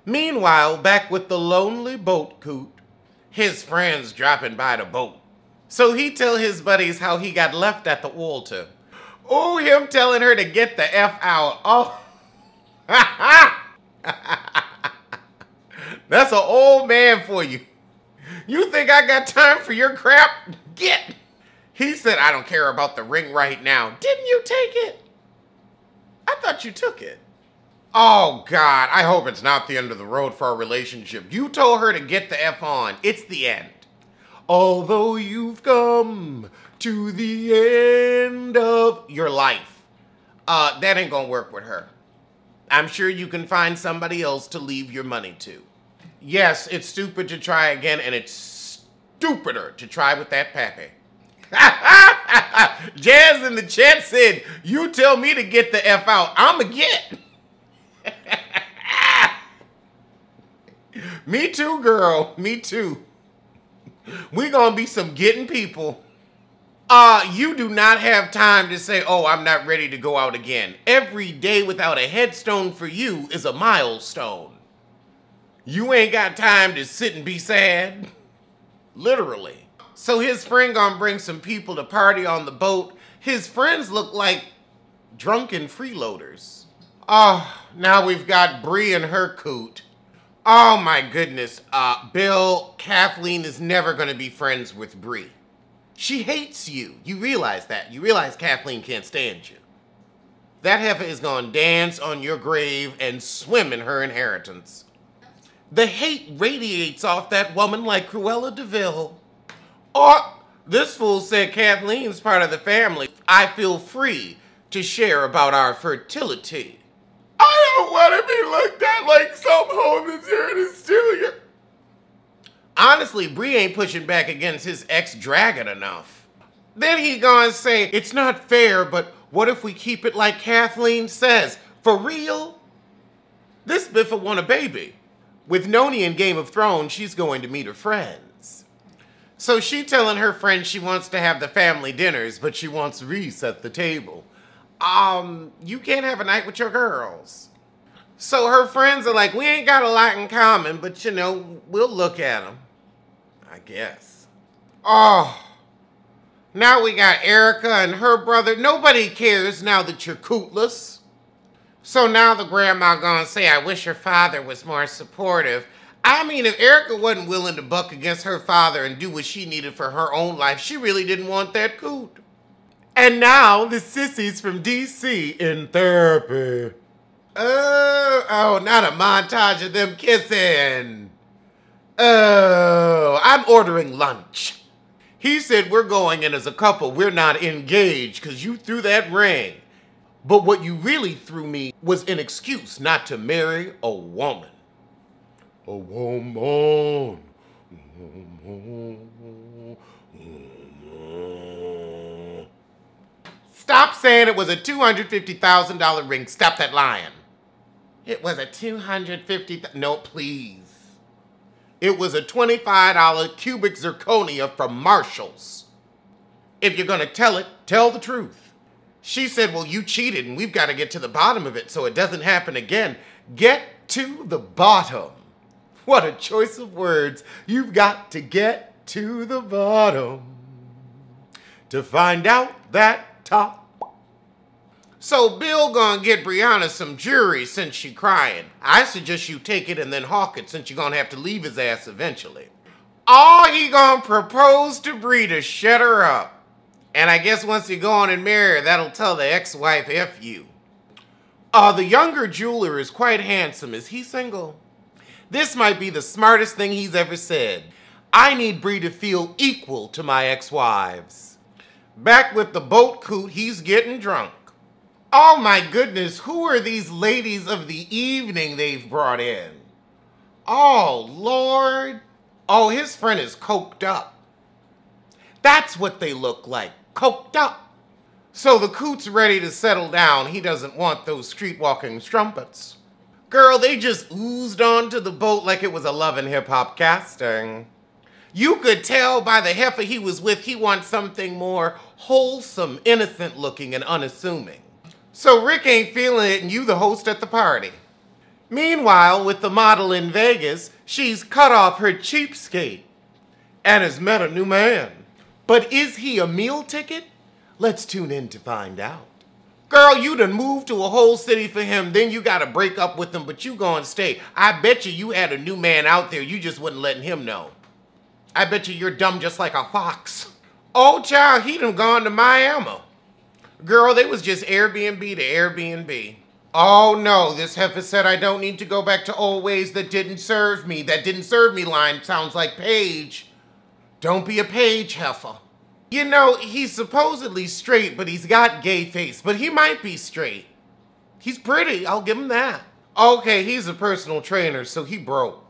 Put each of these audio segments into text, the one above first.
Meanwhile, back with the lonely boat coot, his friends dropping by the boat. So he tell his buddies how he got left at the altar. Oh, him telling her to get the F out. Oh, that's an old man for you. You think I got time for your crap? Get. He said, I don't care about the ring right now. Didn't you take it? I thought you took it. Oh, God, I hope it's not the end of the road for our relationship. You told her to get the F on. It's the end. Although you've come to the end of your life. That ain't gonna work with her. I'm sure you can find somebody else to leave your money to. Yes, it's stupid to try again, and it's stupider to try with that pappy. Jazz in the chat said, you tell me to get the F out, I'ma get. Me too, girl. Me too. We gonna be some getting people. You do not have time to say, oh, I'm not ready to go out again. Every day without a headstone for you is a milestone. You ain't got time to sit and be sad. Literally. So his friend gonna bring some people to party on the boat. His friends look like drunken freeloaders. Oh, now we've got Bree and her coot. Oh my goodness. Bill, Kathleen is never gonna be friends with Bree. She hates you. You realize that. You realize Kathleen can't stand you. That heifer is gonna dance on your grave and swim in her inheritance. The hate radiates off that woman like Cruella de Vil. Oh, this fool said Kathleen's part of the family. I feel free to share about our fertility. I don't want to be looked at like some hoe that's here to steal you. Honestly, Bree ain't pushing back against his ex-dragon enough. Then he gonna say, it's not fair, but what if we keep it like Kathleen says? For real? This Biffa want a baby. With Noni in Game of Thrones, she's going to meet her friends. So she telling her friends she wants to have the family dinners, but she wants Reese at the table. You can't have a night with your girls. So her friends are like, we ain't got a lot in common, but you know, we'll look at them. I guess. Oh, now we got Erica and her brother. Nobody cares now that you're cootless. So now the grandma gonna say, I wish her father was more supportive. I mean, if Erica wasn't willing to buck against her father and do what she needed for her own life, she really didn't want that coot. And now the sissies from DC in therapy. Oh, not a montage of them kissing. Oh, I'm ordering lunch. He said we're going in as a couple. We're not engaged because you threw that ring. But what you really threw me was an excuse not to marry a woman. A woman. Stop saying it was a $250,000 ring. Stop that lying. It was a $250,000. No, please. It was a $25 cubic zirconia from Marshall's. If you're going to tell it, tell the truth. She said, well, you cheated and we've got to get to the bottom of it so it doesn't happen again. Get to the bottom. What a choice of words. You've got to get to the bottom to find out that top. So Bill gonna get Brianna some jewelry since she crying. I suggest you take it and then hawk it since you're gonna have to leave his ass eventually. Oh, he gonna propose to Bree to shut her up. And I guess once you go on and marry her, that'll tell the ex-wife F you. The younger jeweler is quite handsome. Is he single? This might be the smartest thing he's ever said. I need Bree to feel equal to my ex-wives. Back with the boat coot, he's getting drunk. Oh my goodness, who are these ladies of the evening they've brought in? Oh, Lord. Oh, his friend is coked up. That's what they look like, coked up. So the coot's ready to settle down. He doesn't want those street-walking strumpets. Girl, they just oozed onto the boat like it was a Love and Hip Hop casting. You could tell by the heifer he was with, he wants something more wholesome, innocent looking, and unassuming. So Rick ain't feeling it and you the host at the party. Meanwhile, with the model in Vegas, she's cut off her cheapskate and has met a new man. But is he a meal ticket? Let's tune in to find out. Girl, you done moved to a whole city for him, then you gotta break up with him, but you gonna stay. I bet you had a new man out there, you just wasn't letting him know. I bet you're dumb just like a fox. Oh, child, he done gone to Miami. Girl, they was just Airbnb to Airbnb. Oh no, this heifer said I don't need to go back to old ways that didn't serve me. That didn't serve me line sounds like Paige. Don't be a Paige, heifer. You know, he's supposedly straight, but he's got gay face. But he might be straight. He's pretty, I'll give him that. Okay, he's a personal trainer, so he broke.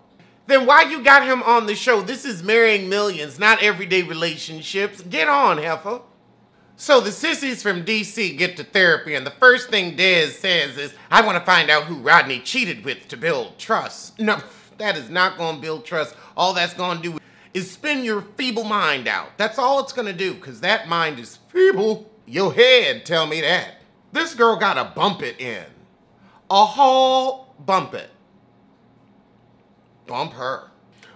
Then why you got him on the show? This is Marrying Millions, not everyday relationships. Get on, heifer. So the sissies from DC get to therapy, and the first thing Dez says is, I want to find out who Rodney cheated with to build trust. No, that is not going to build trust. All that's going to do is spin your feeble mind out. That's all it's going to do, because that mind is feeble. Your head tell me that. This girl got to bump it in. A whole bump it. Bump her.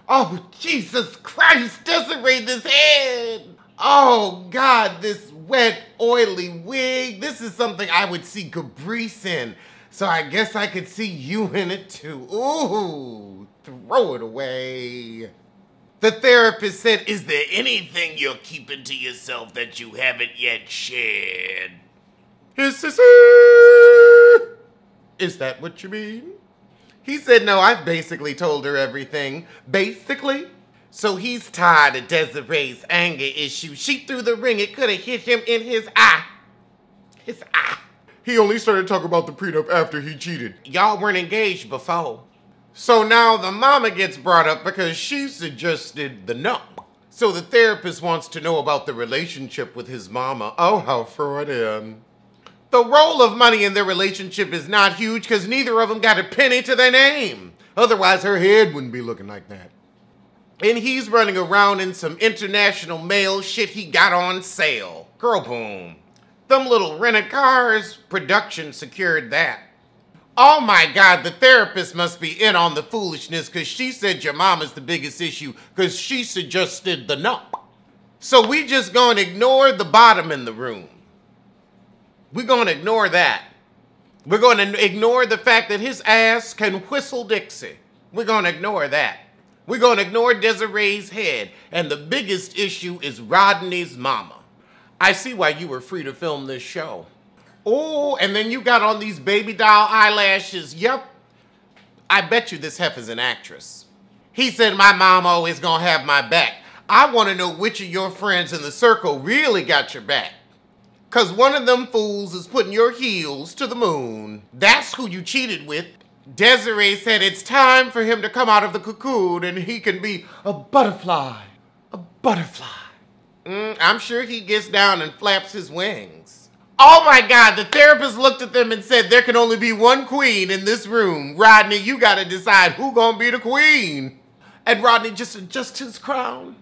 Oh, Jesus Christ, Desiree, this head. Oh, God, this wet, oily wig. This is something I would see Caprice in. So I guess I could see you in it too. Ooh, throw it away. The therapist said, is there anything you're keeping to yourself that you haven't yet shared? His sister. Is that what you mean? He said, no, I've basically told her everything. Basically? So he's tired of Desiree's anger issue. She threw the ring. It could have hit him in his eye. His eye. He only started talking about the prenup after he cheated. Y'all weren't engaged before. So now the mama gets brought up because she suggested the no. So the therapist wants to know about the relationship with his mama. Oh, how Freudian. The role of money in their relationship is not huge because neither of them got a penny to their name. Otherwise, her head wouldn't be looking like that. And he's running around in some international mail shit he got on sale. Girl, boom. Them little rented cars, production secured that. Oh my God, the therapist must be in on the foolishness because she said your mama's the biggest issue because she suggested the no. So we just gonna ignore the bottom in the room. We're gonna ignore that. We're gonna ignore the fact that his ass can whistle Dixie. We're gonna ignore that. We're gonna ignore Desiree's head. And the biggest issue is Rodney's mama. I see why you were free to film this show. Oh, and then you got on these baby doll eyelashes. Yep. I bet you this heifer's an actress. He said my mom always gonna have my back. I want to know which of your friends in the circle really got your back. Because one of them fools is putting your heels to the moon. That's who you cheated with. Desiree said it's time for him to come out of the cocoon and he can be a butterfly. A butterfly. I'm sure he gets down and flaps his wings. Oh my God, the therapist looked at them and said there can only be one queen in this room. Rodney, you gotta decide who gonna be the queen. And Rodney just adjusts his crown.